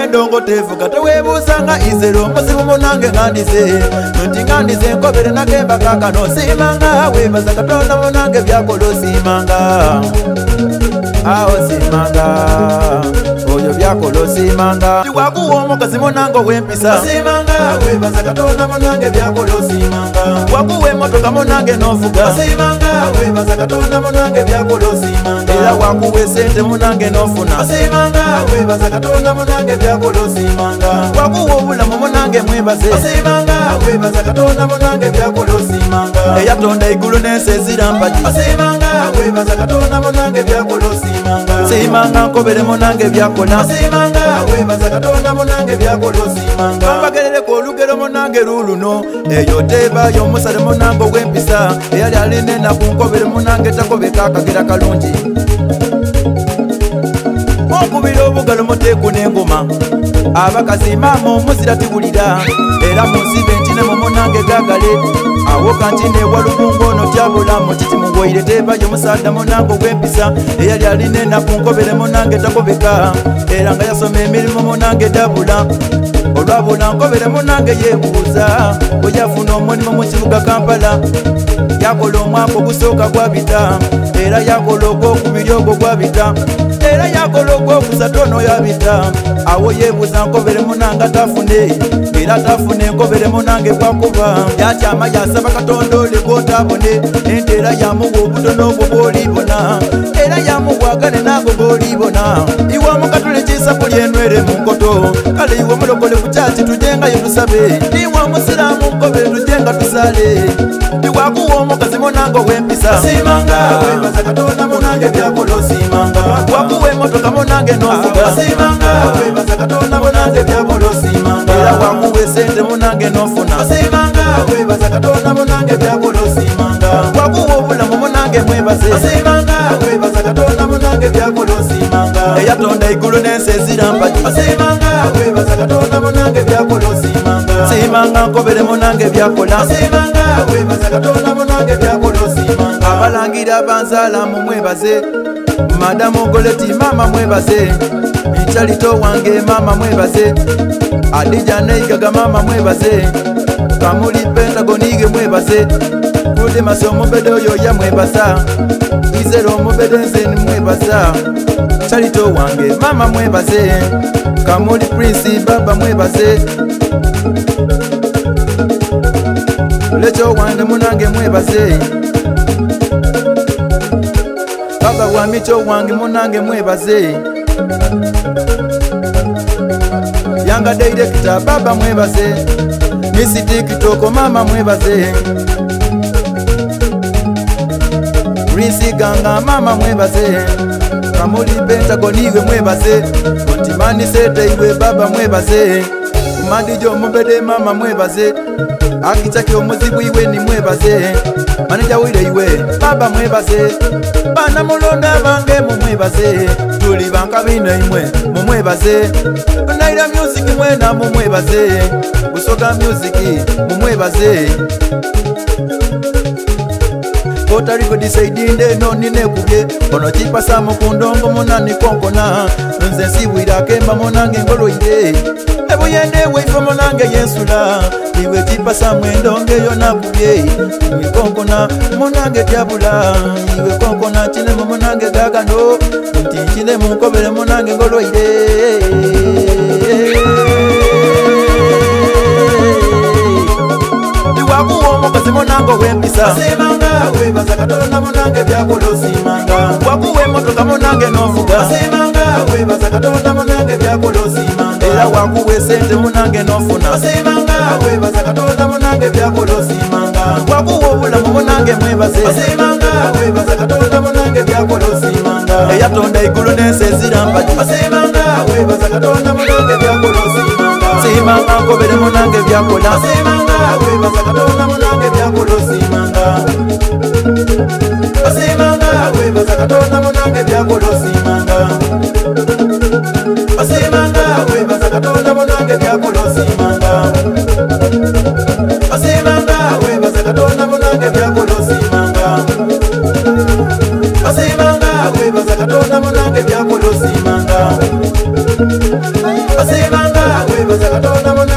Ndongo tefuka tewebusanga izero muzibu munange ngandize nti ngandize nkobere nakemba kakano simanga webaza katonda munange byakolo simanga awo simanga oyo byakolo simanga tiwakuwa omukazi munange owempisa simanga webaza katonda munange byakolo simanga wakuwa emotoka munange novuga simanga webaza katonda munange byakolo simanga era wakuwa esente munange nofuna simanga webaza katonda munange byakolo simanga wakuwa obulamu munange mwebaze simanga webaza katonda munange byakolo simanga eyatonda igulu n'ensi ezirampagi simanga webaza katonda munange byakolo simanga simanga nkobere munange byakola simanga webaza katonda munange byakolo simanga kambagerereko olugero munange luluno eyo tebayo omusale munange ow'empisa eyali alinena ku nkobere munange takobeka akagera kalungi okubira obugalo muteeku n'engoma abakazi maama omuzira tiwulira era munsibe ntine mu munange gagale awo kanti newalukungu ono tyabula mutiti muwoire tebayo musaada munange ow'empisa eyali alinena ku nkobere munange takobeka era nga yasoma emirimu munange dabula olwabula nkobere munange yeebuuza bweyafuna omulimu mu kibuga Kampala yakola omwaka ogusooka gwabita era yakola ogwokubiri ogwo gwabita era yakola ogwokusatu ono yabita awo yeebuuza nkobere munange atafune era tafune nkobere munange gwakuba yakyama yasaba katonda ole gwotabone ente era yamuwa obutono obwo bwolibona era yamuwagane nago bwolibona iwe omukatule kisapu lyenwere mu nkoto kale iwe omulokole ku kyaki tujengayo tusabe iwe omusiraamu nkobere tujenga tusale iwakuwa omukazi munange ow'empisa simanga webaza katonda munange byakolo simanga wakuwa emotoka munange novuga simanga webaza katonda munange byakolo simanga era wakuwa esente munange nofuna simanga webaza katonda munange byakolo simanga wakuwa obulamu munange mwebaze simanga webaza katonda munange byakolo simanga eyatonda igulu n'ensi ezirampagi simanga webaza katonda munange byakolo simanga simanga nkobere munange byakola simanga webaza katonda munange byakolo simanga abalangira abanzala mumwebaze madamu goleti mama mwebaze nchalito wange mama mwebaze adija neigaga mama mwebaze kamuli pentagonige mwebaze kude maso mubede oyo ya mwebaza izero mubede nzeni mwebaza chalito wange mama mwebaze kamuli prince baba mwebaze lecho wange munange mwebaze baba wa micho wange munange mwebaze yanga director baba mwebaze misi tikitoko mama mwebaze Rinsi ganga mama mwebaze kamuli pentagoniwe mwebaze kontimani sete iwe baba mwebaze mandijo mubede mama mwebaze akichake omuzibu iwe ni mwebaze manija wile iwe baba mwebaze bana mulonda bange mumwebaze tuli bankabina imwe mumwebaze naira music mwena mumwebaze busoga music mumwebaze Kotariko disaidinde noni nekubye ono chipasa mukundongo munani konkona nze siwira kemba munange ngoloire ebuyende weifo munange yensula iwe chipasa mwendonge yona kubye iwe konkona munange tyabula iwe konkona chine munange gagano nti chine mukobere munange ngoloire iwakuwa omukazi munange ow'empisa simanga webaza katonda munange byakolo simanga wakuwa emotoka munange novuga simanga webaza katonda munange byakolo simanga era wakuwa esente munange nofuna simanga webaza katonda munange byakolo simanga wakuwa obulamu munange mwebaze simanga webaza katonda munange byakolo simanga eyatonda igulu n'ensi ezirampagi simanga webaza katonda munange byakolo simanga simanga nkobere munange byakola simanga webaza katonda munange byakolo simanga simanga webaza katonda munange byakolo simanga simanga webaza katonda munange byakolo simanga Asibanga webaza katonda muna